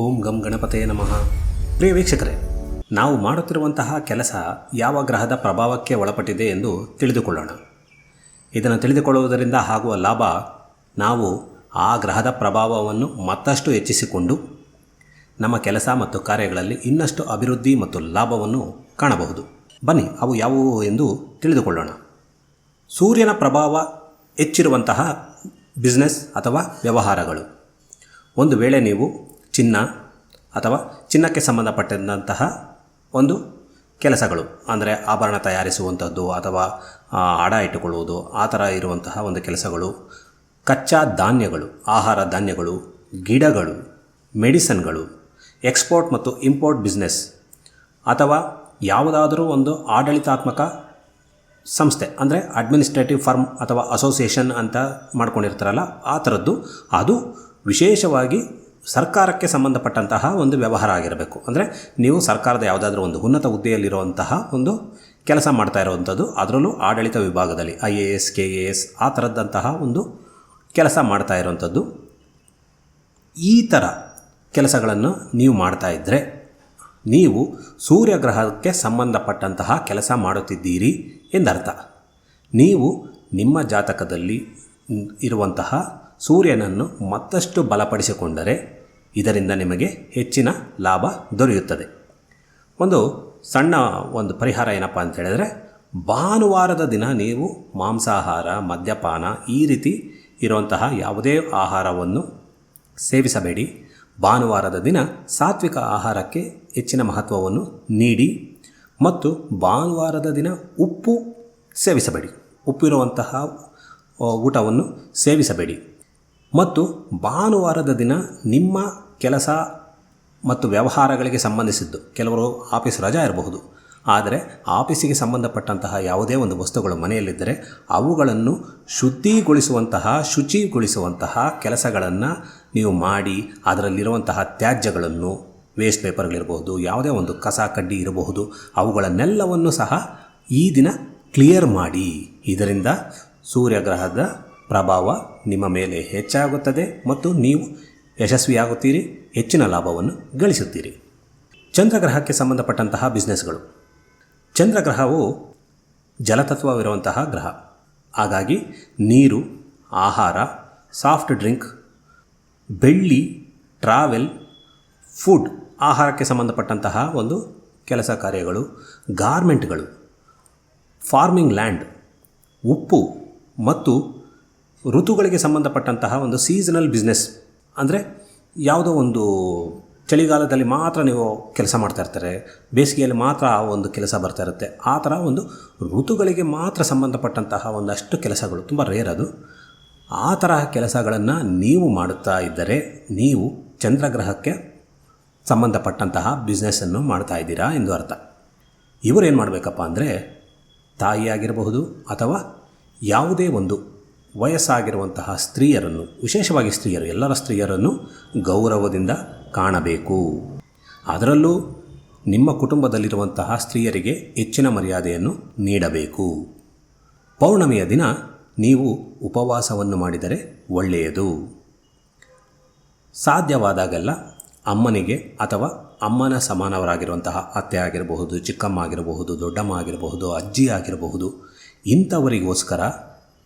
ಓಂ ಗಂ ಗಣಪತಯೇ ನಮಃ. ಪ್ರಿಯ ವೀಕ್ಷಕರೇ, ನಾವು ಮಾಡುತ್ತಿರುವಂತಹ ಕೆಲಸ ಯಾವ ಗ್ರಹದ ಪ್ರಭಾವಕ್ಕೆ ಒಳಪಟ್ಟಿದೆ ಎಂದು ತಿಳಿದುಕೊಳ್ಳೋಣ. ಇದನ್ನು ತಿಳಿದುಕೊಳ್ಳುವುದರಿಂದ ಆಗುವ ಲಾಭ, ನಾವು ಆ ಗ್ರಹದ ಪ್ರಭಾವವನ್ನು ಮತ್ತಷ್ಟು ಹೆಚ್ಚಿಸಿಕೊಂಡು ನಮ್ಮ ಕೆಲಸ ಮತ್ತು ಕಾರ್ಯಗಳಲ್ಲಿ ಇನ್ನಷ್ಟು ಅಭಿವೃದ್ಧಿ ಮತ್ತು ಲಾಭವನ್ನು ಕಾಣಬಹುದು. ಬನ್ನಿ, ಅವು ಯಾವುವು ಎಂದು ತಿಳಿದುಕೊಳ್ಳೋಣ. ಸೂರ್ಯನ ಪ್ರಭಾವ ಹೆಚ್ಚಿರುವಂತಹ ಬಿಸ್ನೆಸ್ ಅಥವಾ ವ್ಯವಹಾರಗಳು. ಒಂದು ವೇಳೆ ನೀವು ಚಿನ್ನ ಅಥವಾ ಚಿನ್ನಕ್ಕೆ ಸಂಬಂಧಪಟ್ಟಂತಹ ಒಂದು ಕೆಲಸಗಳು, ಅಂದರೆ ಆಭರಣ ತಯಾರಿಸುವಂಥದ್ದು ಅಥವಾ ಅಡ ಇಟ್ಟುಕೊಳ್ಳುವುದು, ಆ ಥರ ಇರುವಂತಹ ಒಂದು ಕೆಲಸಗಳು, ಕಚ್ಚಾ ಧಾನ್ಯಗಳು, ಆಹಾರ ಧಾನ್ಯಗಳು, ಗಿಡಗಳು, ಮೆಡಿಸನ್ಗಳು, ಎಕ್ಸ್ಪೋರ್ಟ್ ಮತ್ತು ಇಂಪೋರ್ಟ್ ಬಿಸ್ನೆಸ್, ಅಥವಾ ಯಾವುದಾದರೂ ಒಂದು ಆಡಳಿತಾತ್ಮಕ ಸಂಸ್ಥೆ, ಅಂದರೆ ಅಡ್ಮಿನಿಸ್ಟ್ರೇಟಿವ್ ಫರ್ಮ್ ಅಥವಾ ಅಸೋಸಿಯೇಷನ್ ಅಂತ ಮಾಡ್ಕೊಂಡಿರ್ತಾರಲ್ಲ, ಆ ಥರದ್ದು. ಅದು ವಿಶೇಷವಾಗಿ ಸರ್ಕಾರಕ್ಕೆ ಸಂಬಂಧಪಟ್ಟಂತಹ ಒಂದು ವ್ಯವಹಾರ ಆಗಿರಬೇಕು. ಅಂದರೆ ನೀವು ಸರ್ಕಾರದ ಯಾವುದಾದ್ರೂ ಒಂದು ಉನ್ನತ ಹುದ್ದೆಯಲ್ಲಿರುವಂತಹ ಒಂದು ಕೆಲಸ ಮಾಡ್ತಾ ಇರುವಂಥದ್ದು, ಅದರಲ್ಲೂ ಆಡಳಿತ ವಿಭಾಗದಲ್ಲಿ IAS KAS ಆ ಥರದ್ದಂತಹ ಒಂದು ಕೆಲಸ ಮಾಡ್ತಾ ಇರುವಂಥದ್ದು. ಈ ಥರ ಕೆಲಸಗಳನ್ನು ನೀವು ಮಾಡ್ತಾ ಇದ್ದರೆ ನೀವು ಸೂರ್ಯಗ್ರಹಕ್ಕೆ ಸಂಬಂಧಪಟ್ಟಂತಹ ಕೆಲಸ ಮಾಡುತ್ತಿದ್ದೀರಿ ಎಂದರ್ಥ. ನೀವು ನಿಮ್ಮ ಜಾತಕದಲ್ಲಿ ಇರುವಂತಹ ಸೂರ್ಯನನ್ನು ಮತ್ತಷ್ಟು ಬಲಪಡಿಸಿಕೊಂಡರೆ ಇದರಿಂದ ನಿಮಗೆ ಹೆಚ್ಚಿನ ಲಾಭ ದೊರೆಯುತ್ತದೆ. ಒಂದು ಸಣ್ಣ ಪರಿಹಾರ ಏನಪ್ಪ ಅಂತ ಹೇಳಿದರೆ, ಭಾನುವಾರದ ದಿನ ನೀವು ಮಾಂಸಾಹಾರ, ಮದ್ಯಪಾನ ಈ ರೀತಿ ಇರುವಂತಹ ಯಾವುದೇ ಆಹಾರವನ್ನು ಸೇವಿಸಬೇಡಿ. ಭಾನುವಾರದ ದಿನ ಸಾತ್ವಿಕ ಆಹಾರಕ್ಕೆ ಹೆಚ್ಚಿನ ಮಹತ್ವವನ್ನು ನೀಡಿ. ಮತ್ತು ಭಾನುವಾರದ ದಿನ ಉಪ್ಪು ಸೇವಿಸಬೇಡಿ, ಉಪ್ಪಿರುವಂತಹ ಊಟವನ್ನು ಸೇವಿಸಬೇಡಿ. ಮತ್ತು ಭಾನುವಾರದ ದಿನ ನಿಮ್ಮ ಕೆಲಸ ಮತ್ತು ವ್ಯವಹಾರಗಳಿಗೆ ಸಂಬಂಧಿಸಿದ್ದು, ಕೆಲವರು ಆಫೀಸ್ ರಜಾ ಇರಬಹುದು, ಆದರೆ ಆಫೀಸಿಗೆ ಸಂಬಂಧಪಟ್ಟಂತಹ ಯಾವುದೇ ಒಂದು ವಸ್ತುಗಳು ಮನೆಯಲ್ಲಿದ್ದರೆ ಅವುಗಳನ್ನು ಶುಚಿಗೊಳಿಸುವಂತಹ ಕೆಲಸಗಳನ್ನು ನೀವು ಮಾಡಿ, ಅದರಲ್ಲಿರುವಂತಹ ತ್ಯಾಜ್ಯಗಳನ್ನು, ವೇಸ್ಟ್ ಪೇಪರ್ಗಳಿರಬಹುದು, ಯಾವುದೇ ಒಂದು ಕಸ ಕಡ್ಡಿ ಇರಬಹುದು, ಅವುಗಳನ್ನೆಲ್ಲವನ್ನು ಸಹ ಈ ದಿನ ಕ್ಲಿಯರ್ ಮಾಡಿ. ಇದರಿಂದ ಸೂರ್ಯಗ್ರಹದ ಪ್ರಭಾವ ನಿಮ್ಮ ಮೇಲೆ ಹೆಚ್ಚಾಗುತ್ತದೆ ಮತ್ತು ನೀವು ಯಶಸ್ವಿಯಾಗುತ್ತೀರಿ, ಹೆಚ್ಚಿನ ಲಾಭವನ್ನು ಗಳಿಸುತ್ತೀರಿ. ಚಂದ್ರಗ್ರಹಕ್ಕೆ ಸಂಬಂಧಪಟ್ಟಂತಹ ಬಿಸ್ನೆಸ್ಗಳು. ಚಂದ್ರಗ್ರಹವು ಜಲತತ್ವವಿರುವಂತಹ ಗ್ರಹ. ಹಾಗಾಗಿ ನೀರು, ಆಹಾರ, ಸಾಫ್ಟ್ ಡ್ರಿಂಕ್, ಬೆಳ್ಳಿ, ಟ್ರಾವೆಲ್, ಫುಡ್, ಆಹಾರಕ್ಕೆ ಸಂಬಂಧಪಟ್ಟಂತಹ ಒಂದು ಕೆಲಸ ಕಾರ್ಯಗಳು, ಗಾರ್ಮೆಂಟ್ಗಳು, ಫಾರ್ಮಿಂಗ್ ಲ್ಯಾಂಡ್, ಉಪ್ಪು ಮತ್ತು ಋತುಗಳಿಗೆ ಸಂಬಂಧಪಟ್ಟಂತಹ ಒಂದು ಸೀಸನಲ್ ಬಿಸ್ನೆಸ್. ಅಂದರೆ ಯಾವುದೋ ಒಂದು ಚಳಿಗಾಲದಲ್ಲಿ ಮಾತ್ರ ನೀವು ಕೆಲಸ ಮಾಡ್ತಾ ಇರ್ತಾರೆ, ಬೇಸಿಗೆಯಲ್ಲಿ ಮಾತ್ರ ಆ ಒಂದು ಕೆಲಸ ಬರ್ತಾ ಇರುತ್ತೆ. ಆ ಥರ ಒಂದು ಋತುಗಳಿಗೆ ಮಾತ್ರ ಸಂಬಂಧಪಟ್ಟಂತಹ ಒಂದಷ್ಟು ಕೆಲಸಗಳು, ತುಂಬ ರೇರ್ ಅದು. ಆ ತರಹ ಕೆಲಸಗಳನ್ನು ನೀವು ಮಾಡುತ್ತಾ ಇದ್ದರೆ ನೀವು ಚಂದ್ರಗ್ರಹಕ್ಕೆ ಸಂಬಂಧಪಟ್ಟಂತಹ ಬಿಸ್ನೆಸ್ಸನ್ನು ಮಾಡ್ತಾ ಇದ್ದೀರಾ ಎಂದು ಅರ್ಥ. ಇವರೇನು ಮಾಡಬೇಕಪ್ಪ ಅಂದರೆ, ತಾಯಿಯಾಗಿರಬಹುದು ಅಥವಾ ಯಾವುದೇ ಒಂದು ವಯಸ್ಸಾಗಿರುವಂತಹ ಸ್ತ್ರೀಯರನ್ನು, ವಿಶೇಷವಾಗಿ ಸ್ತ್ರೀಯರು, ಎಲ್ಲರ ಸ್ತ್ರೀಯರನ್ನು ಗೌರವದಿಂದ ಕಾಣಬೇಕು. ಅದರಲ್ಲೂ ನಿಮ್ಮ ಕುಟುಂಬದಲ್ಲಿರುವಂತಹ ಸ್ತ್ರೀಯರಿಗೆ ಹೆಚ್ಚಿನ ಮರ್ಯಾದೆಯನ್ನು ನೀಡಬೇಕು. ಪೌರ್ಣಮಿಯ ದಿನ ನೀವು ಉಪವಾಸವನ್ನು ಮಾಡಿದರೆ ಒಳ್ಳೆಯದು. ಸಾಧ್ಯವಾದಾಗೆಲ್ಲ ಅಮ್ಮನಿಗೆ ಅಥವಾ ಅಮ್ಮನ ಸಮಾನವರಾಗಿರುವಂತಹ ಅತ್ತೆ ಆಗಿರಬಹುದು, ಚಿಕ್ಕಮ್ಮ ಆಗಿರಬಹುದು, ದೊಡ್ಡಮ್ಮ ಆಗಿರಬಹುದು, ಅಜ್ಜಿ ಆಗಿರಬಹುದು, ಇಂಥವರಿಗೋಸ್ಕರ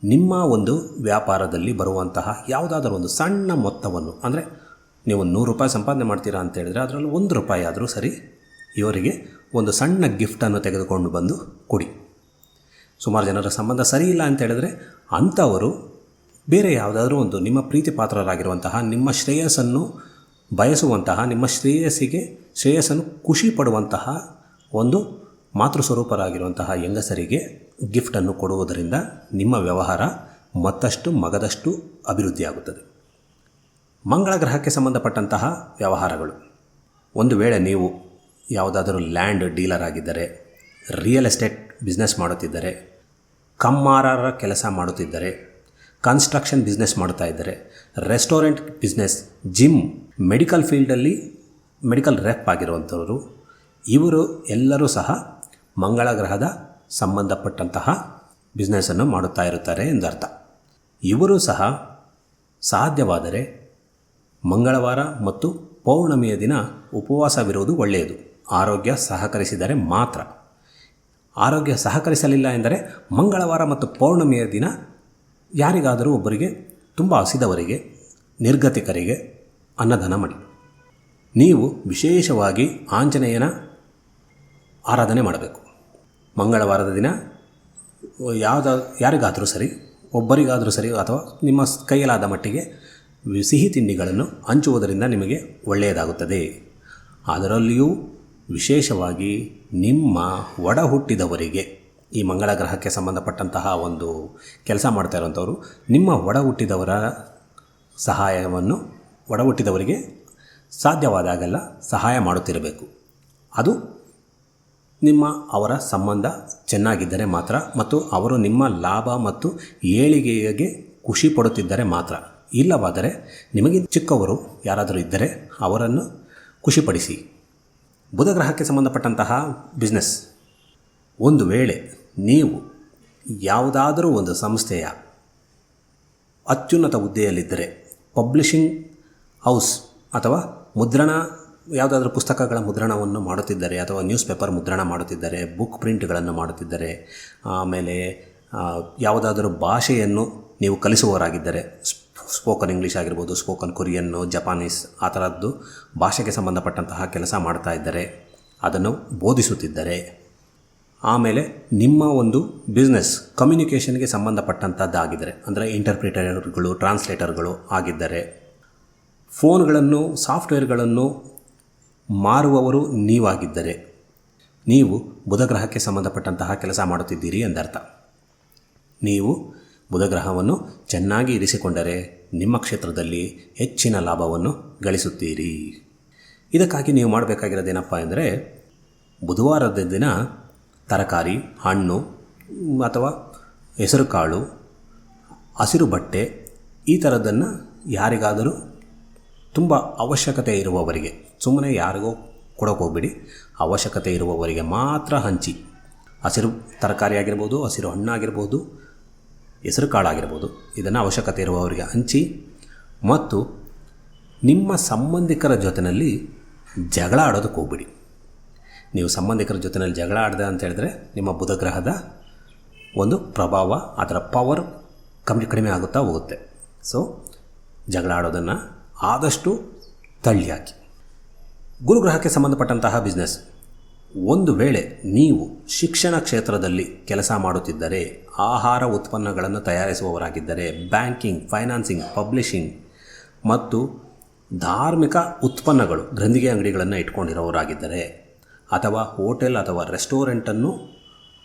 ನಿಮ್ಮ ಒಂದು ವ್ಯಾಪಾರದಲ್ಲಿ ಬರುವಂತಹ ಯಾವುದಾದ್ರೂ ಒಂದು ಸಣ್ಣ ಮೊತ್ತವನ್ನು, ಅಂದರೆ ನೀವು 100 ರೂಪಾಯಿ ಸಂಪಾದನೆ ಮಾಡ್ತೀರಾ ಅಂತ ಹೇಳಿದರೆ ಅದರಲ್ಲಿ 1 ರೂಪಾಯಿ ಆದರೂ ಸರಿ ಇವರಿಗೆ ಒಂದು ಸಣ್ಣ ಗಿಫ್ಟನ್ನು ತೆಗೆದುಕೊಂಡು ಬಂದು ಕೊಡಿ. ಸುಮಾರು ಜನರ ಸಂಬಂಧ ಸರಿ ಇಲ್ಲ ಅಂತ ಹೇಳಿದರೆ ಅಂಥವರು ಬೇರೆ ಯಾವುದಾದ್ರೂ ಒಂದು ನಿಮ್ಮ ಪ್ರೀತಿ ಪಾತ್ರರಾಗಿರುವಂತಹ, ನಿಮ್ಮ ಶ್ರೇಯಸ್ಸನ್ನು ಬಯಸುವಂತಹ, ನಿಮ್ಮ ಶ್ರೇಯಸ್ಸನ್ನು ಖುಷಿ ಪಡುವಂತಹ ಒಂದು ಮಾತೃಸ್ವರೂಪರಾಗಿರುವಂತಹ ಹೆಂಗಸರಿಗೆ ಗಿಫ್ಟನ್ನು ಕೊಡುವುದರಿಂದ ನಿಮ್ಮ ವ್ಯವಹಾರ ಮತ್ತಷ್ಟು ಮಗದಷ್ಟು ಅಭಿವೃದ್ಧಿಯಾಗುತ್ತದೆ. ಮಂಗಳ ಗ್ರಹಕ್ಕೆ ಸಂಬಂಧಪಟ್ಟಂತಹ ವ್ಯವಹಾರಗಳು. ಒಂದು ವೇಳೆ ನೀವು ಯಾವುದಾದರೂ ಲ್ಯಾಂಡ್ ಡೀಲರ್ ಆಗಿದ್ದರೆ, ರಿಯಲ್ ಎಸ್ಟೇಟ್ ಬಿಸ್ನೆಸ್ ಮಾಡುತ್ತಿದ್ದರೆ, ಕಮ್ಮಾರರ ಕೆಲಸ ಮಾಡುತ್ತಿದ್ದರೆ, ಕನ್ಸ್ಟ್ರಕ್ಷನ್ ಬಿಸ್ನೆಸ್ ಮಾಡ್ತಾ ಇದ್ದರೆ, ರೆಸ್ಟೋರೆಂಟ್ ಬಿಸ್ನೆಸ್, ಜಿಮ್, ಮೆಡಿಕಲ್ ಫೀಲ್ಡಲ್ಲಿ ಮೆಡಿಕಲ್ ರೆಪ್ ಆಗಿರುವಂಥವರು, ಇವರು ಎಲ್ಲರೂ ಸಹ ಮಂಗಳ ಗ್ರಹದ ಸಂಬಂಧಪಟ್ಟಂತಹ ಬಿಸ್ನೆಸ್ಸನ್ನು ಮಾಡುತ್ತಾ ಇರುತ್ತಾರೆ ಎಂದರ್ಥ. ಇವರು ಸಹ ಸಾಧ್ಯವಾದರೆ ಮಂಗಳವಾರ ಮತ್ತು ಪೌರ್ಣಮಿಯ ದಿನ ಉಪವಾಸವಿರುವುದು ಒಳ್ಳೆಯದು. ಆರೋಗ್ಯ ಸಹಕರಿಸಿದರೆ ಮಾತ್ರ. ಆರೋಗ್ಯ ಸಹಕರಿಸಲಿಲ್ಲ ಎಂದರೆ ಮಂಗಳವಾರ ಮತ್ತು ಪೌರ್ಣಮಿಯ ದಿನ ಯಾರಿಗಾದರೂ ಒಬ್ಬರಿಗೆ, ತುಂಬ ಹಸಿದವರಿಗೆ, ನಿರ್ಗತಿಕರಿಗೆ ಅನ್ನದಾನ ಮಾಡಿ. ನೀವು ವಿಶೇಷವಾಗಿ ಆಂಜನೇಯನ ಆರಾಧನೆ ಮಾಡಬೇಕು. ಮಂಗಳವಾರದ ದಿನ ಯಾರಿಗಾದರೂ ಸರಿ, ಒಬ್ಬರಿಗಾದರೂ ಸರಿ, ಅಥವಾ ನಿಮ್ಮ ಕೈಯಲಾದ ಮಟ್ಟಿಗೆ ಸಿಹಿ ತಿಂಡಿಗಳನ್ನು ಹಂಚುವುದರಿಂದ ನಿಮಗೆ ಒಳ್ಳೆಯದಾಗುತ್ತದೆ. ಅದರಲ್ಲಿಯೂ ವಿಶೇಷವಾಗಿ ನಿಮ್ಮ ಒಡ ಹುಟ್ಟಿದವರಿಗೆ, ಈ ಮಂಗಳ ಗ್ರಹಕ್ಕೆ ಸಂಬಂಧಪಟ್ಟಂತಹ ಒಂದು ಕೆಲಸ ಮಾಡ್ತಾ ಇರುವಂಥವರು ನಿಮ್ಮ ಒಡ ಹುಟ್ಟಿದವರ ಸಹಾಯವನ್ನು, ಒಡ ಹುಟ್ಟಿದವರಿಗೆ ಸಾಧ್ಯವಾದಾಗೆಲ್ಲ ಸಹಾಯ ಮಾಡುತ್ತಿರಬೇಕು. ಅದು ಅವರ ಸಂಬಂಧ ಚೆನ್ನಾಗಿದ್ದರೆ ಮಾತ್ರ, ಮತ್ತು ಅವರು ನಿಮ್ಮ ಲಾಭ ಮತ್ತು ಏಳಿಗೆಗೆ ಖುಷಿ ಪಡುತ್ತಿದ್ದರೆ ಮಾತ್ರ. ಇಲ್ಲವಾದರೆ ನಿಮಗೆ ಚಿಕ್ಕವರು ಯಾರಾದರೂ ಇದ್ದರೆ ಅವರನ್ನು ಖುಷಿಪಡಿಸಿ. ಬುಧ ಗ್ರಹಕ್ಕೆ ಸಂಬಂಧಪಟ್ಟಂತಹ ಬಿಸ್ನೆಸ್, ಒಂದು ವೇಳೆ ನೀವು ಯಾವುದಾದರೂ ಒಂದು ಸಂಸ್ಥೆಯ ಅತ್ಯುನ್ನತ ಹುದ್ದೆಯಲ್ಲಿದ್ದರೆ, ಪಬ್ಲಿಷಿಂಗ್ ಹೌಸ್ ಅಥವಾ ಮುದ್ರಣ, ಯಾವುದಾದ್ರೂ ಪುಸ್ತಕಗಳ ಮುದ್ರಣವನ್ನು ಮಾಡುತ್ತಿದ್ದರೆ, ಅಥವಾ ನ್ಯೂಸ್ ಪೇಪರ್ ಮುದ್ರಣ ಮಾಡುತ್ತಿದ್ದರೆ, ಬುಕ್ ಪ್ರಿಂಟ್ಗಳನ್ನು ಮಾಡುತ್ತಿದ್ದರೆ, ಆಮೇಲೆ ಯಾವುದಾದರೂ ಭಾಷೆಯನ್ನು ನೀವು ಕಲಿಸುವವರಾಗಿದ್ದರೆ, ಸ್ಪೋಕನ್ ಇಂಗ್ಲೀಷ್ ಆಗಿರ್ಬೋದು, ಸ್ಪೋಕನ್ ಕೊರಿಯನ್ನು, ಜಪಾನೀಸ್, ಆ ಥರದ್ದು ಭಾಷೆಗೆ ಸಂಬಂಧಪಟ್ಟಂತಹ ಕೆಲಸ ಮಾಡ್ತಾ ಇದ್ದರೆ, ಅದನ್ನು ಬೋಧಿಸುತ್ತಿದ್ದರೆ, ಆಮೇಲೆ ನಿಮ್ಮ ಒಂದು ಬಿಸ್ನೆಸ್ ಕಮ್ಯುನಿಕೇಷನ್ಗೆ ಸಂಬಂಧಪಟ್ಟಂಥದ್ದಾಗಿದ್ದರೆ, ಅಂದರೆ ಇಂಟರ್ಪ್ರಿಟರ್ಗಳು, ಟ್ರಾನ್ಸ್ಲೇಟರ್ಗಳು ಆಗಿದ್ದರೆ, ಫೋನ್ಗಳನ್ನು, ಸಾಫ್ಟ್ವೇರ್ಗಳನ್ನು ಮಾರುವವರು ನೀವಾಗಿದ್ದರೆ, ನೀವು ಬುಧಗ್ರಹಕ್ಕೆ ಸಂಬಂಧಪಟ್ಟಂತಹ ಕೆಲಸ ಮಾಡುತ್ತಿದ್ದೀರಿ ಎಂದರ್ಥ. ನೀವು ಬುಧಗ್ರಹವನ್ನು ಚೆನ್ನಾಗಿ ಇರಿಸಿಕೊಂಡರೆ ನಿಮ್ಮ ಕ್ಷೇತ್ರದಲ್ಲಿ ಹೆಚ್ಚಿನ ಲಾಭವನ್ನು ಗಳಿಸುತ್ತೀರಿ. ಇದಕ್ಕಾಗಿ ನೀವು ಮಾಡಬೇಕಾಗಿರೋದೇನಪ್ಪ ಎಂದರೆ, ಬುಧವಾರದ ದಿನ ತರಕಾರಿ, ಹಣ್ಣು ಅಥವಾ ಹೆಸರುಕಾಳು, ಹಸಿರು ಬಟ್ಟೆ, ಈ ಥರದ್ದನ್ನು ಯಾರಿಗಾದರೂ ತುಂಬ ಅವಶ್ಯಕತೆ ಇರುವವರಿಗೆ, ಸುಮ್ಮನೆ ಯಾರಿಗೋ ಕೊಡೋಕೆ ಹೋಗ್ಬಿಡಿ, ಅವಶ್ಯಕತೆ ಇರುವವರಿಗೆ ಮಾತ್ರ ಹಂಚಿ. ಹಸಿರು ತರಕಾರಿ ಆಗಿರ್ಬೋದು, ಹಸಿರು ಹಣ್ಣಾಗಿರ್ಬೋದು, ಹೆಸರು ಕಾಳಾಗಿರ್ಬೋದು, ಇದನ್ನು ಅವಶ್ಯಕತೆ ಇರುವವರಿಗೆ ಹಂಚಿ. ಮತ್ತು ನಿಮ್ಮ ಸಂಬಂಧಿಕರ ಜೊತೆಯಲ್ಲಿ ಜಗಳ ಆಡೋದಕ್ಕೆ ಹೋಗ್ಬಿಡಿ. ನೀವು ಸಂಬಂಧಿಕರ ಜೊತೆಯಲ್ಲಿ ಜಗಳ ಆಡಿದೆ ಅಂತ ಹೇಳಿದ್ರೆ ನಿಮ್ಮ ಬುಧಗ್ರಹದ ಒಂದು ಪ್ರಭಾವ, ಅದರ ಪವರ್ ಕಡಿಮೆ ಆಗುತ್ತಾ ಹೋಗುತ್ತೆ. ಸೊ ಜಗಳ ಆಡೋದನ್ನು ಆದಷ್ಟು ತಳ್ಳಿ ಹಾಕಿ. ಗುರುಗ್ರಹಕ್ಕೆ ಸಂಬಂಧಪಟ್ಟಂತಹ ಬಿಸ್ನೆಸ್, ಒಂದು ವೇಳೆ ನೀವು ಶಿಕ್ಷಣ ಕ್ಷೇತ್ರದಲ್ಲಿ ಕೆಲಸ ಮಾಡುತ್ತಿದ್ದರೆ, ಆಹಾರ ಉತ್ಪನ್ನಗಳನ್ನು ತಯಾರಿಸುವವರಾಗಿದ್ದರೆ, ಬ್ಯಾಂಕಿಂಗ್, ಫೈನಾನ್ಸಿಂಗ್, ಪಬ್ಲಿಷಿಂಗ್ ಮತ್ತು ಧಾರ್ಮಿಕ ಉತ್ಪನ್ನಗಳು, ಗ್ರಂಥಿಗೆ ಅಂಗಡಿಗಳನ್ನು ಇಟ್ಕೊಂಡಿರೋರಾಗಿದ್ದರೆ, ಅಥವಾ ಹೋಟೆಲ್ ಅಥವಾ ರೆಸ್ಟೋರೆಂಟನ್ನು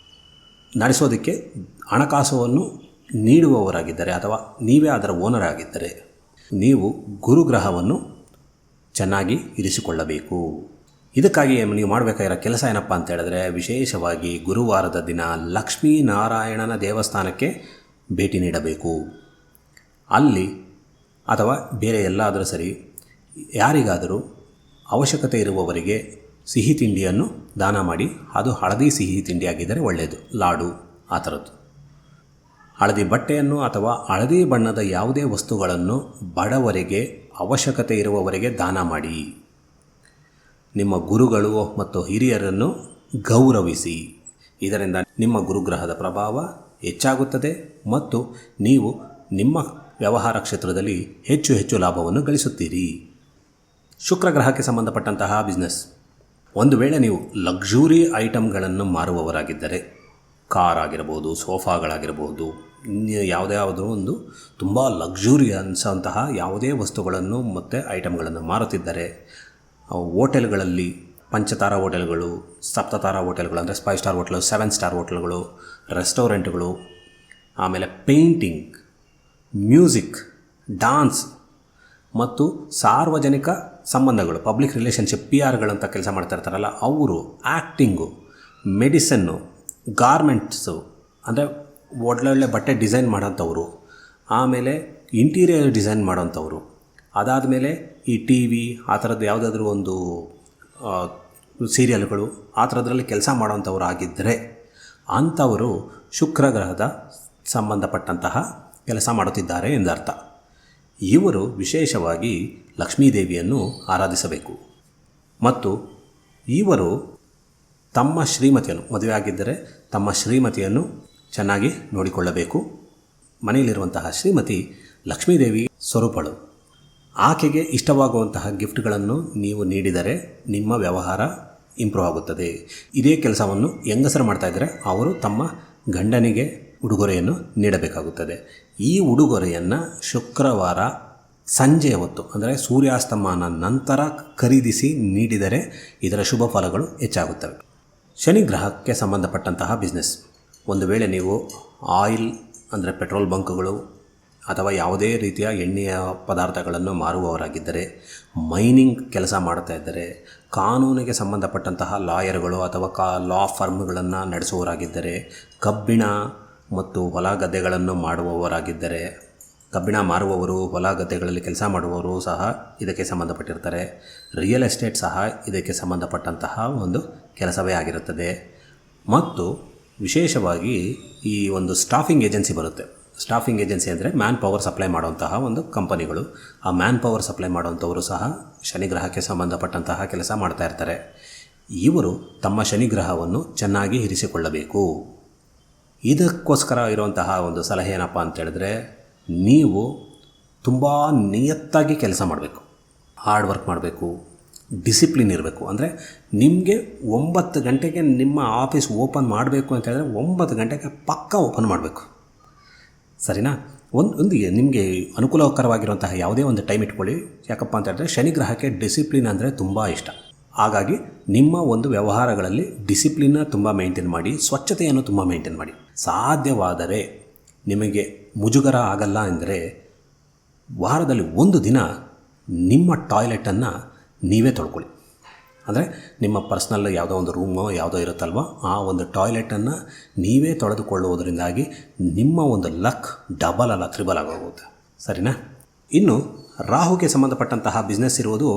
ನಡೆಸೋದಕ್ಕೆ ಹಣಕಾಸನ್ನು ನೀಡುವವರಾಗಿದ್ದರೆ, ಅಥವಾ ನೀವೇ ಅದರ ಓನರ್ ಆಗಿದ್ದರೆ, ನೀವು ಗುರುಗ್ರಹವನ್ನು ಚೆನ್ನಾಗಿ ಇರಿಸಿಕೊಳ್ಳಬೇಕು. ಇದಕ್ಕಾಗಿ ನೀವು ಮಾಡಬೇಕಾಗಿರೋ ಕೆಲಸ ಏನಪ್ಪ ಅಂತ ಹೇಳಿದ್ರೆ, ವಿಶೇಷವಾಗಿ ಗುರುವಾರದ ದಿನ ಲಕ್ಷ್ಮೀನಾರಾಯಣನ ದೇವಸ್ಥಾನಕ್ಕೆ ಭೇಟಿ ನೀಡಬೇಕು. ಅಲ್ಲಿ ಅಥವಾ ಬೇರೆ ಎಲ್ಲಾದರೂ ಸರಿ, ಯಾರಿಗಾದರೂ ಅವಶ್ಯಕತೆ ಇರುವವರಿಗೆ ಸಿಹಿ ತಿಂಡಿಯನ್ನು ದಾನ ಮಾಡಿ. ಅದು ಹಳದಿ ಸಿಹಿ ತಿಂಡಿ ಆಗಿದ್ದರೆ ಒಳ್ಳೆಯದು, ಲಾಡು ಆ ಥರದ್ದು. ಹಳದಿ ಬಟ್ಟೆಯನ್ನು ಅಥವಾ ಹಳದಿ ಬಣ್ಣದ ಯಾವುದೇ ವಸ್ತುಗಳನ್ನು ಬಡವರಿಗೆ, ಅವಶ್ಯಕತೆ ಇರುವವರಿಗೆ ದಾನ ಮಾಡಿ. ನಿಮ್ಮ ಗುರುಗಳು ಮತ್ತು ಹಿರಿಯರನ್ನು ಗೌರವಿಸಿ. ಇದರಿಂದ ನಿಮ್ಮ ಗುರುಗ್ರಹದ ಪ್ರಭಾವ ಹೆಚ್ಚಾಗುತ್ತದೆ ಮತ್ತು ನೀವು ನಿಮ್ಮ ವ್ಯವಹಾರ ಕ್ಷೇತ್ರದಲ್ಲಿ ಹೆಚ್ಚು ಹೆಚ್ಚು ಲಾಭವನ್ನು ಗಳಿಸುತ್ತೀರಿ. ಶುಕ್ರ ಗ್ರಹಕ್ಕೆ ಸಂಬಂಧಪಟ್ಟಂತಹ ಬಿಸ್ನೆಸ್, ಒಂದು ವೇಳೆ ನೀವು ಲಕ್ಸುರಿ ಐಟಮ್ಗಳನ್ನು ಮಾರುವವರಾಗಿದ್ದರೆ, ಕಾರ್ ಆಗಿರ್ಬೋದು, ಸೋಫಾಗಳಾಗಿರ್ಬೋದು, ಯಾವುದಾದ್ರೂ ಒಂದು ತುಂಬ ಲಕ್ಸುರಿ ಅನಿಸೋಂತಹ ಯಾವುದೇ ವಸ್ತುಗಳನ್ನು ಮತ್ತು ಐಟಮ್ಗಳನ್ನು ಮಾರುತ್ತಿದ್ದರೆ, ಹೋಟೆಲ್ಗಳಲ್ಲಿ ಪಂಚತಾರ ಹೋಟೆಲ್ಗಳು, ಸಪ್ತತಾರ ಹೋಟೆಲ್ಗಳು ಅಂದರೆ 5 ಸ್ಟಾರ್ ಹೋಟೆಲು, 7 ಸ್ಟಾರ್ ಹೋಟೆಲ್ಗಳು, ರೆಸ್ಟೋರೆಂಟ್ಗಳು, ಆಮೇಲೆ ಪೇಂಟಿಂಗ್, ಮ್ಯೂಸಿಕ್, ಡಾನ್ಸ್ ಮತ್ತು ಸಾರ್ವಜನಿಕ ಸಂಬಂಧಗಳು, ಪಬ್ಲಿಕ್ ರಿಲೇಷನ್ಶಿಪ್, PR ಅಂತ ಕೆಲಸ ಮಾಡ್ತಾ ಇರ್ತಾರಲ್ಲ ಅವರು, ಆ್ಯಕ್ಟಿಂಗು, ಮೆಡಿಸನ್ನು, ಗಾರ್ಮೆಂಟ್ಸು ಅಂದರೆ ಒಳ್ಳೊಳ್ಳೆ ಬಟ್ಟೆ ಡಿಸೈನ್ ಮಾಡೋಂಥವ್ರು, ಆಮೇಲೆ ಇಂಟೀರಿಯರ್ ಡಿಸೈನ್ ಮಾಡೋಂಥವ್ರು, ಅದಾದಮೇಲೆ ಈ TV ಆ ಥರದ್ದು ಯಾವುದಾದ್ರೂ ಒಂದು ಸೀರಿಯಲ್ಗಳು ಆ ಥರದ್ರಲ್ಲಿ ಕೆಲಸ ಮಾಡೋಂಥವ್ರು ಆಗಿದ್ದರೆ ಅಂಥವರು ಶುಕ್ರ ಗ್ರಹದ ಸಂಬಂಧಪಟ್ಟಂತಹ ಕೆಲಸ ಮಾಡುತ್ತಿದ್ದಾರೆ ಎಂದರ್ಥ. ಇವರು ವಿಶೇಷವಾಗಿ ಲಕ್ಷ್ಮೀದೇವಿಯನ್ನು ಆರಾಧಿಸಬೇಕು ಮತ್ತು ಇವರು ತಮ್ಮ ಶ್ರೀಮತಿಯನ್ನು, ಮದುವೆ ಆಗಿದ್ದರೆ ತಮ್ಮ ಶ್ರೀಮತಿಯನ್ನು ಚೆನ್ನಾಗಿ ನೋಡಿಕೊಳ್ಳಬೇಕು. ಮನೆಯಲ್ಲಿರುವಂತಹ ಶ್ರೀಮತಿ ಲಕ್ಷ್ಮೀದೇವಿ ಸ್ವರೂಪಳು. ಆಕೆಗೆ ಇಷ್ಟವಾಗುವಂತಹ ಗಿಫ್ಟ್ಗಳನ್ನು ನೀವು ನೀಡಿದರೆ ನಿಮ್ಮ ವ್ಯವಹಾರ ಇಂಪ್ರೂವ್ ಆಗುತ್ತದೆ. ಇದೇ ಕೆಲಸವನ್ನು ಹೆಂಗಸರು ಮಾಡ್ತಾಯಿದ್ದರೆ ಅವರು ತಮ್ಮ ಗಂಡನಿಗೆ ಉಡುಗೊರೆಯನ್ನು ನೀಡಬೇಕಾಗುತ್ತದೆ. ಈ ಉಡುಗೊರೆಯನ್ನು ಶುಕ್ರವಾರ ಸಂಜೆಯ ಹೊತ್ತು, ಅಂದರೆ ಸೂರ್ಯಾಸ್ತಮಾನ ನಂತರ ಖರೀದಿಸಿ ನೀಡಿದರೆ ಇದರ ಶುಭ ಫಲಗಳು ಹೆಚ್ಚಾಗುತ್ತವೆ. ಶನಿ ಗ್ರಹಕ್ಕೆ ಸಂಬಂಧಪಟ್ಟಂತಹ ಬಿಸ್ನೆಸ್, ಒಂದು ವೇಳೆ ನೀವು ಆಯಿಲ್ ಅಂದರೆ ಪೆಟ್ರೋಲ್ ಬಂಕ್ಗಳು ಅಥವಾ ಯಾವುದೇ ರೀತಿಯ ಎಣ್ಣೆಯ ಪದಾರ್ಥಗಳನ್ನು ಮಾರುವವರಾಗಿದ್ದರೆ, ಮೈನಿಂಗ್ ಕೆಲಸ ಮಾಡ್ತಾ ಇದ್ದರೆ, ಕಾನೂನಿಗೆ ಸಂಬಂಧಪಟ್ಟಂತಹ ಲಾಯರ್ಗಳು ಅಥವಾ ಲಾ ಫರ್ಮ್ಗಳನ್ನು ನಡೆಸುವವರಾಗಿದ್ದರೆ, ಕಬ್ಬಿಣ ಮತ್ತು ಹೊಲ ಗದ್ದೆಗಳನ್ನು ಮಾಡುವವರಾಗಿದ್ದರೆ, ಕಬ್ಬಿಣ ಮಾರುವವರು, ಹೊಲ ಗದ್ದೆಗಳಲ್ಲಿ ಕೆಲಸ ಮಾಡುವವರು ಸಹ ಇದಕ್ಕೆ ಸಂಬಂಧಪಟ್ಟಿರ್ತಾರೆ. ರಿಯಲ್ ಎಸ್ಟೇಟ್ ಸಹ ಇದಕ್ಕೆ ಸಂಬಂಧಪಟ್ಟಂತಹ ಒಂದು ಕೆಲಸವೇ ಆಗಿರುತ್ತದೆ. ಮತ್ತು ವಿಶೇಷವಾಗಿ ಈ ಒಂದು ಸ್ಟಾಫಿಂಗ್ ಏಜೆನ್ಸಿ ಬರುತ್ತೆ. ಸ್ಟಾಫಿಂಗ್ ಏಜೆನ್ಸಿ ಅಂದರೆ ಮ್ಯಾನ್ ಪವರ್ ಸಪ್ಲೈ ಮಾಡುವಂತಹ ಒಂದು ಕಂಪನಿಗಳು. ಆ ಮ್ಯಾನ್ ಪವರ್ ಸಪ್ಲೈ ಮಾಡುವಂಥವರು ಸಹ ಶನಿಗ್ರಹಕ್ಕೆ ಸಂಬಂಧಪಟ್ಟಂತಹ ಕೆಲಸ ಮಾಡ್ತಾ ಇರ್ತಾರೆ. ಇವರು ತಮ್ಮ ಶನಿಗ್ರಹವನ್ನು ಚೆನ್ನಾಗಿ ಇರಿಸಿಕೊಳ್ಳಬೇಕು. ಇದಕ್ಕೋಸ್ಕರ ಇರುವಂತಹ ಒಂದು ಸಲಹೆ ಏನಪ್ಪ ಅಂತೇಳಿದ್ರೆ, ನೀವು ತುಂಬ ನಿಯತ್ತಾಗಿ ಕೆಲಸ ಮಾಡಬೇಕು, ಹಾರ್ಡ್ ವರ್ಕ್ ಮಾಡಬೇಕು, ಡಿಸಿಪ್ಲಿನ್ ಇರಬೇಕು. ಅಂದರೆ ನಿಮಗೆ 9 ಗಂಟೆಗೆ ನಿಮ್ಮ ಆಫೀಸ್ ಓಪನ್ ಮಾಡಬೇಕು ಅಂತ ಹೇಳಿದ್ರೆ 9 ಗಂಟೆಗೆ ಪಕ್ಕಾ ಓಪನ್ ಮಾಡಬೇಕು, ಸರಿನಾ? ಒಂದು ನಿಮಗೆ ಅನುಕೂಲಕರವಾಗಿರುವಂತಹ ಯಾವುದೇ ಒಂದು ಟೈಮ್ ಇಟ್ಕೊಳ್ಳಿ. ಯಾಕಪ್ಪ ಅಂತ ಹೇಳಿದ್ರೆ ಶನಿಗ್ರಹಕ್ಕೆ ಡಿಸಿಪ್ಲಿನ್ ಅಂದರೆ ತುಂಬ ಇಷ್ಟ. ಹಾಗಾಗಿ ನಿಮ್ಮ ಒಂದು ವ್ಯವಹಾರಗಳಲ್ಲಿ ಡಿಸಿಪ್ಲಿನ್ನ ತುಂಬ ಮೇಂಟೈನ್ ಮಾಡಿ, ಸ್ವಚ್ಛತೆಯನ್ನು ತುಂಬ ಮೇಂಟೈನ್ ಮಾಡಿ. ಸಾಧ್ಯವಾದರೆ ನಿಮಗೆ ಮುಜುಗರ ಆಗಲ್ಲ ಅಂದರೆ ವಾರದಲ್ಲಿ 1 ದಿನ ನಿಮ್ಮ ಟಾಯ್ಲೆಟನ್ನು ನೀವೇ ತೊಳ್ಕೊಳ್ಳಿ. ಅಂದರೆ ನಿಮ್ಮ ಪರ್ಸ್ನಲ್ ಯಾವುದೋ ಒಂದು ರೂಮೋ ಯಾವುದೋ ಇರುತ್ತಲ್ವ, ಆ ಒಂದು ಟಾಯ್ಲೆಟನ್ನು ನೀವೇ ತೊಳೆದುಕೊಳ್ಳುವುದರಿಂದಾಗಿ ನಿಮ್ಮ ಒಂದು ಲಕ್ ಡಬಲ್ ಅಲ್ಲ ತ್ರಿಬಲ್ ಆಗೋಗುತ್ತೆ, ಸರಿನಾ? ಇನ್ನು ರಾಹುಗೆ ಸಂಬಂಧಪಟ್ಟಂತಹ ಬಿಸ್ನೆಸ್ ಇರುವುದು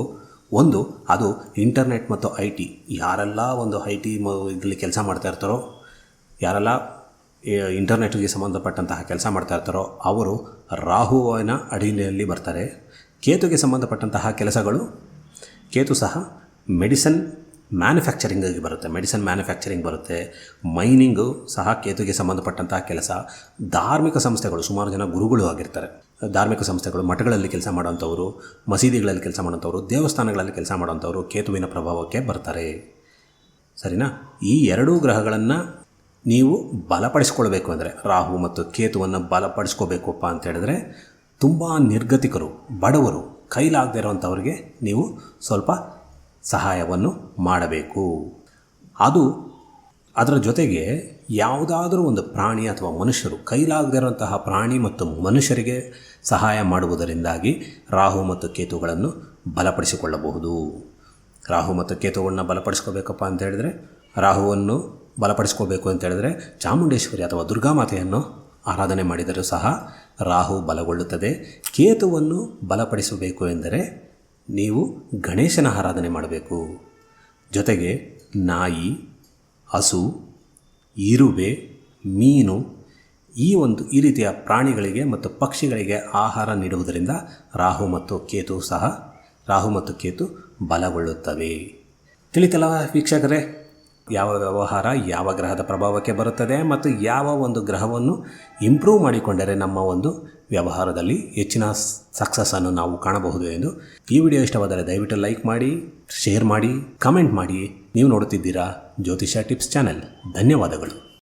ಒಂದು, ಅದು ಇಂಟರ್ನೆಟ್ ಮತ್ತು IT. ಯಾರೆಲ್ಲ ಒಂದು IT ಇದರಲ್ಲಿ ಕೆಲಸ ಮಾಡ್ತಾ ಇರ್ತಾರೋ, ಯಾರೆಲ್ಲ ಇಂಟರ್ನೆಟ್ಗೆ ಸಂಬಂಧಪಟ್ಟಂತಹ ಕೆಲಸ ಮಾಡ್ತಾ ಇರ್ತಾರೋ ಅವರು ರಾಹುವಿನ ಅಡಿಯಲ್ಲಿ ಬರ್ತಾರೆ. ಕೇತುಗೆ ಸಂಬಂಧಪಟ್ಟಂತಹ ಕೆಲಸಗಳು, ಕೇತು ಸಹ ಮೆಡಿಸನ್ ಮ್ಯಾನುಫ್ಯಾಕ್ಚರಿಂಗಾಗಿ ಬರುತ್ತೆ, ಮೆಡಿಸನ್ ಮ್ಯಾನುಫ್ಯಾಕ್ಚರಿಂಗ್ ಬರುತ್ತೆ. ಮೈನಿಂಗು ಸಹ ಕೇತುಗೆ ಸಂಬಂಧಪಟ್ಟಂತಹ ಕೆಲಸ. ಧಾರ್ಮಿಕ ಸಂಸ್ಥೆಗಳು, ಸುಮಾರು ಜನ ಗುರುಗಳು ಆಗಿರ್ತಾರೆ. ಧಾರ್ಮಿಕ ಸಂಸ್ಥೆಗಳು, ಮಠಗಳಲ್ಲಿ ಕೆಲಸ ಮಾಡೋಂಥವ್ರು, ಮಸೀದಿಗಳಲ್ಲಿ ಕೆಲಸ ಮಾಡೋಂಥವ್ರು, ದೇವಸ್ಥಾನಗಳಲ್ಲಿ ಕೆಲಸ ಮಾಡೋಂಥವ್ರು ಕೇತುವಿನ ಪ್ರಭಾವಕ್ಕೆ ಬರ್ತಾರೆ, ಸರಿನಾ? ಈ 2 ಗ್ರಹಗಳನ್ನು ನೀವು ಬಲಪಡಿಸ್ಕೊಳ್ಬೇಕು ಅಂದರೆ, ರಾಹು ಮತ್ತು ಕೇತುವನ್ನು ಬಲಪಡಿಸ್ಕೋಬೇಕಪ್ಪ ಅಂತ ಹೇಳಿದ್ರೆ, ತುಂಬ ನಿರ್ಗತಿಕರು, ಬಡವರು, ಕೈಲಾಗದೇ ಇರೋವಂಥವ್ರಿಗೆ ನೀವು ಸ್ವಲ್ಪ ಸಹಾಯವನ್ನು ಮಾಡಬೇಕು. ಅದರ ಜೊತೆಗೆ ಯಾವುದಾದ್ರೂ ಒಂದು ಪ್ರಾಣಿ ಅಥವಾ ಮನುಷ್ಯರು, ಕೈಲಾಗದೇ ಇರುವಂತಹ ಪ್ರಾಣಿ ಮತ್ತು ಮನುಷ್ಯರಿಗೆ ಸಹಾಯ ಮಾಡುವುದರಿಂದಾಗಿ ರಾಹು ಮತ್ತು ಕೇತುಗಳನ್ನು ಬಲಪಡಿಸಿಕೊಳ್ಳಬಹುದು. ರಾಹು ಮತ್ತು ಕೇತುಗಳನ್ನು ಬಲಪಡಿಸ್ಕೋಬೇಕಪ್ಪ ಅಂತ ಹೇಳಿದ್ರೆ, ರಾಹುವನ್ನು ಬಲಪಡಿಸ್ಕೋಬೇಕು ಅಂತ ಹೇಳಿದ್ರೆ ಚಾಮುಂಡೇಶ್ವರಿ ಅಥವಾ ದುರ್ಗಾಮಾತೆಯನ್ನು ಆರಾಧನೆ ಮಾಡಿದರೂ ಸಹ ರಾಹು ಬಲಗೊಳ್ಳುತ್ತದೆ. ಕೇತುವನ್ನು ಬಲಪಡಿಸಬೇಕು ಎಂದರೆ ನೀವು ಗಣೇಶನ ಆರಾಧನೆ ಮಾಡಬೇಕು. ಜೊತೆಗೆ ನಾಯಿ, ಹಸು, ಇರುವೆ, ಮೀನು ಈ ರೀತಿಯ ಪ್ರಾಣಿಗಳಿಗೆ ಮತ್ತು ಪಕ್ಷಿಗಳಿಗೆ ಆಹಾರ ನೀಡುವುದರಿಂದ ರಾಹು ಮತ್ತು ಕೇತು ಬಲಗೊಳ್ಳುತ್ತವೆ. ತಿಳಿತಲ್ಲ ವೀಕ್ಷಕರೇ, ಯಾವ ವ್ಯವಹಾರ ಯಾವ ಗ್ರಹದ ಪ್ರಭಾವಕ್ಕೆ ಬರುತ್ತದೆ ಮತ್ತು ಯಾವ ಒಂದು ಗ್ರಹವನ್ನು ಇಂಪ್ರೂವ್ ಮಾಡಿಕೊಂಡರೆ ನಮ್ಮ ಒಂದು ವ್ಯವಹಾರದಲ್ಲಿ ಹೆಚ್ಚಿನ ಸಕ್ಸಸ್ಸನ್ನು ನಾವು ಕಾಣಬಹುದು ಎಂದು. ಈ ವಿಡಿಯೋ ಇಷ್ಟವಾದರೆ ದಯವಿಟ್ಟು ಲೈಕ್ ಮಾಡಿ, ಶೇರ್ ಮಾಡಿ, ಕಮೆಂಟ್ ಮಾಡಿ. ನೀವು ನೋಡುತ್ತಿದ್ದೀರಾ ಜ್ಯೋತಿಷ್ಯ ಟಿಪ್ಸ್ ಚಾನೆಲ್. ಧನ್ಯವಾದಗಳು.